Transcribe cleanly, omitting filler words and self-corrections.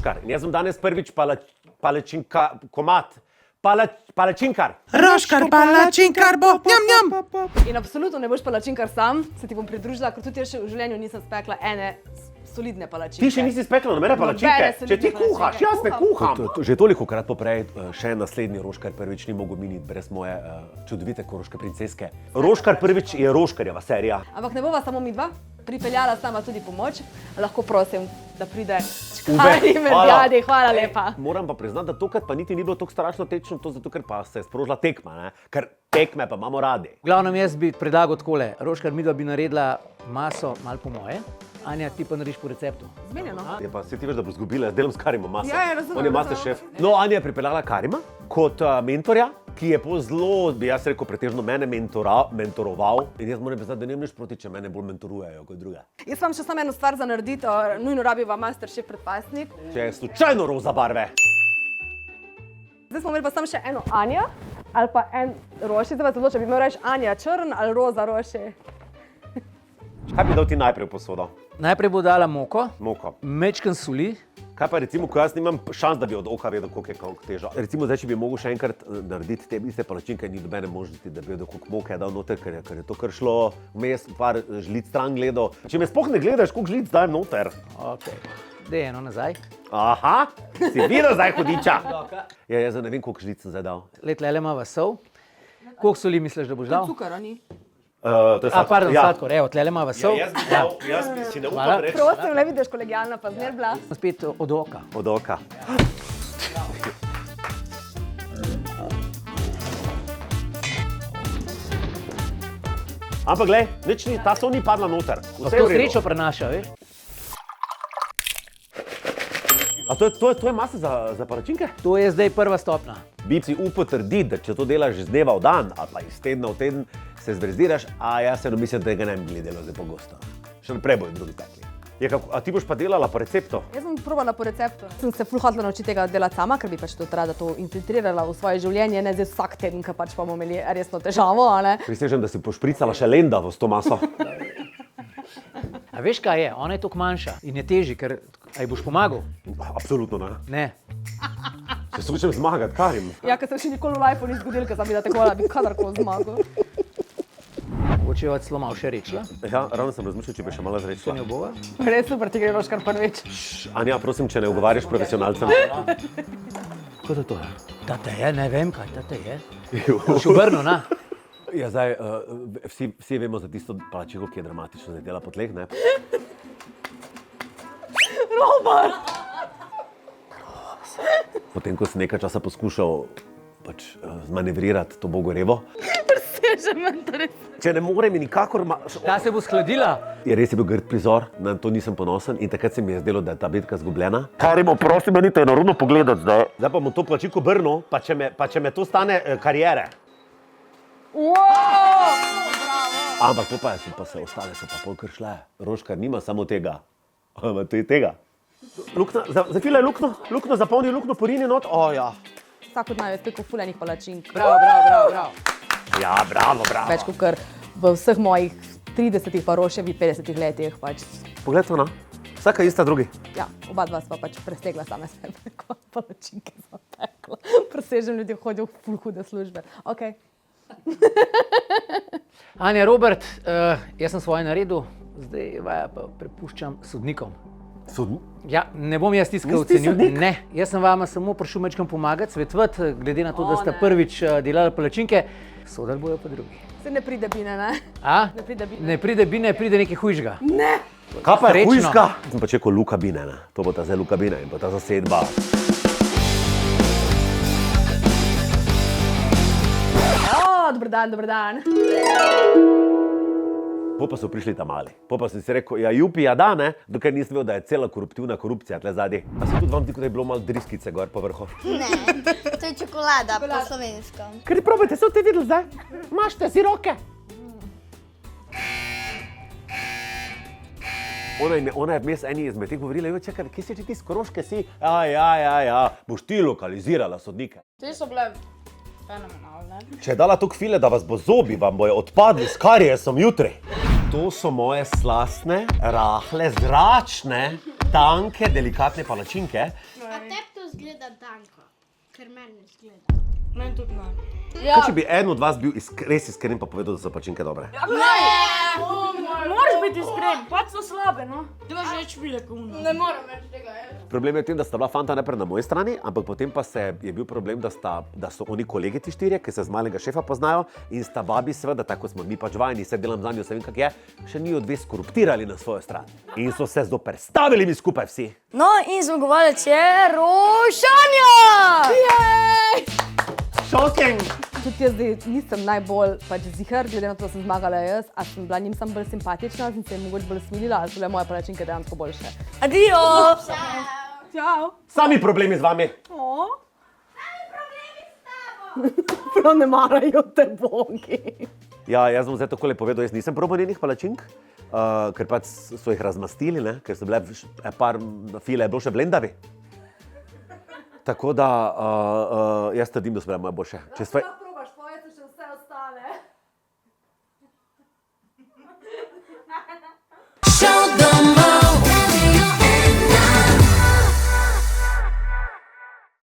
Roškar. In jaz sem danes prvič palačinkar. Roškar, palačinkar bo, njam, njam. In absolutno ne boš palačinkar sam, se ti bom pridružila, ker tudi jaz še v življenju nisem spekla ene solidne palačinke. Ti še nisi spekla nobene palačinke? Če ti kuhaš, jaz ne kuham. Že toliko krat poprej, še naslednji Roškar prvič ni mogel miniti brez moje čudovite koroške princeske. Roškar prvič je Roškarjeva serija. Ampak ne bova samo mi dva, pripeljala s nama tudi pomoč. Lahko prosim, da pride Čkari Medjadi, hvala lepa. Moram pa priznati, da tokrat pa niti ni bilo tako strašno tečno, to zato, ker pa se je sprožila tekma, ne? Ker tekme pa imamo radi. V glavnem jaz bi predlagal takole, Roškar, midva bi naredila maso malo po moje, Anja, ti pa narediš po receptu. Zmenjeno. Je pa se ti veš, da boš zgubila, jaz delam s Karimo maso. Ja, razumem. On je master šef. No, Anja je pripeljala Karima kot mentorja, ki je po zelo, bi jaz rekel, pretežno mene mentoroval. In jaz moram priznati, da nimam nič proti, če mene bolj mentorujejo kot druge. Jaz vam še samo eno stvar za narediti, nujno rabiva master šef predpasnik. Če je slučajno roza barve. Zdaj smo imeli pa samo še eno Anja ali pa en Roši, zdaj pa se odloča, bi imel reči Anja črn ali roza Roši. Kaj bi dal ti najprej v posodo? Najprej bo dala moko, Moko. mečken soli. Kaj pa recimo, ko jaz nimam šans, da bi od oka vedel, koliko je teža. Recimo zdaj, če bi mogel še enkrat narediti te iste palačinke, ni nobene možnosti, da bi vedel, koliko moke je dal noter, ker je to kar šlo vmes par žlic stran gledal. Če me sploh ne gledaš, koliko žlic dajem noter. Ok, daj eno nazaj. Aha, si videl zdaj hudiča. Ja, jaz ne vem, koliko žlic sem zdaj dal. Tlele imava sol. Koliko soli misliš, da boš dal? Cukor, ni? To je sladkor. Pardon, sladkor, evo, tlele imava sol. Jaz bi si ne Hvala. upam reči. Prosim, le vidiš kolegijalna pa zmer bila. Spet od oka. Od oka. Ampak glej, nič ni, ta sol ni padla noter. Vse je To v redu. srečo prenaša, veš? A to je masa za palačinke? To je zdaj prva stopnja. Bi si upal trditi, da če to delaš iz dneva v dan ali pa iz tedna v teden, se zbrzdiraš, a jaz se mislim, da ga ne bi delal zdaj pogosto. Še naprej bojo drugi pekli. A ti boš pa delala po receptu? Jaz sem probala po receptu. Sem se ful hotela naučiti tega delati sama, ker bi pač to rada to infiltrirala v svoje življenje, ne zdaj vsak teden, ker pač pa bomo imeli resno težavo, a ne? Prisežem, da si pošpricala še lendavo s to maso. A veš kaj je? Ona je toliko manjša in je težji, ker aj boš pomagal? Absolutno ne. Ne. Se skušam zmagati, Karim. Ja, ker se še nikoli v lifeu ni zgodilo, ker sem bila tako da bi kadarkoli zmagal. Mogoče jo celo malo še rečla. Ja, ravno sem razmišljal, če bi še malo To zrečila. ne bova. Res super, ti gre Roškar prvič. Anja, prosim, če ne ugovarjaš profesionalcem. Kaj je to? Tate je, ne vem kaj, tate je. Boš obrnil, na? Ja, zdaj, vsi vemo za tisto palačinko, ki je dramatično zdaj dela po tleh, ne? Robert! Potem, ko sem nekaj časa poskušal pač zmanevrirati to bogorevo, Sežem mentor. če ne more mi nikakor... Ta se bo skladila. Je res je bil grd prizor, na to nisem ponosen in takrat se mi je zdelo, da je ta bitka zgubljena. Karimo, prosim, meni te je narodno pogledati zdaj. Zdaj pa bom to palačinko brnil, pa če me to stane kariere. Ampak to pa se ostale so pa pol kar šle. Roškar nima samo tega, ampak tudi tega. Luknja, zafilaj luknjo, zapolni luknjo, porini not. O, ja. Vsak od naju je spekel fuljenih palačink. Bravo, bravo, bravo, bravo. Ja, bravo, bravo. Več kot kar v vseh mojih 30 pa Roševi 50 letih pač. Poglej to, no. Vsaka ista drugi. Ja, oba dva sva pač presegla same sebe, ko palačinke sva pekla. Presežem ljudi hodijo v ful hude službe. Okej. Anja, Robert, jaz sem svoje naredil, zdaj vaja pa prepuščam sodnikom. Ja, ne bom jaz tiskal Nisi ti ocenil. sodnik? Ne, jaz sem vama samo prišel majčkeno pomagati, svetovati, glede na to, da sta prvič delali palačinke, sodali bojo pa drugi. Se ne pride bine, ne? A? Ne pride bine. Ne pride bine, pride nekaj hujžga. Ne! Kaj pa je Srečno. hujska? Sem pa čekal Luka Bine, ne. To bo ta zdaj Luka Bine in bo ta zasedba. O, dober dan, dober dan. Po pa so prišli ta mali. Po pa sem si rekel, ja jupi, ja da, ne, dokaj nisem vedel, da je cela koruptivna korupcija tle zadaj. A se tudi vam zdi, da je bilo malo driskice gor po vrhu? Ne, to je čokolada po slovensko. Kaj ti probajte, so te videli zdaj? Mašte si roke. Ona je vmes eni izmed teh govorila, jo čakaj, kje si ti s Koroške si? Ja, boš ti lokalizirala sodnike. Te so bile fenomenalne. Če je dala toliko file, da vas bo zobi, vam bojo odpadli s karijesom jutri. To so moje slastne, rahle, zračne tanke, delikatne palačinke. A tebi to zgleda tanko, ker meni ne zgleda. Meni tudi ne. Kaj, če bi eden od vas bil res iskren pa povedal, da so palačinke dobre? Moraš biti iskren, pač so slabe, no. Ti imaš več pile kot uno. Ne morem več tega. Problem je v tem, da sta bila fanta najprej na moji strani, ampak potem pa je bil problem, da so oni kolegi ti štirje, ki se z malega šefa poznajo in sta babi seveda, tako smo mi pač vajeni, se delam za njo, se vem kak je, še ni dve skoruptirali na svojo stran. In so se zoperstavili mi skupaj vsi. No in zmagovalec je Rošanja! Šoking! Tudi jaz zdaj nisem najbolj pač ziher, glede na to, da sem zmagala jaz, a sem bila njim sam bolj simpatična, sem se jim mogoče bolj smilila, ali so bile moje palačinke dejansko boljše. Adijo! Čau! Sami problemi z vami. Prav ne marajo te bogi. Ja, jaz bom zdaj takole povedal, jaz nisem probal njenih palačink, ker pač so jih razmastili, ne? Ker so bile par file, je bilo še blendavi. Tako da jaz trdim, da so bile moje boljše.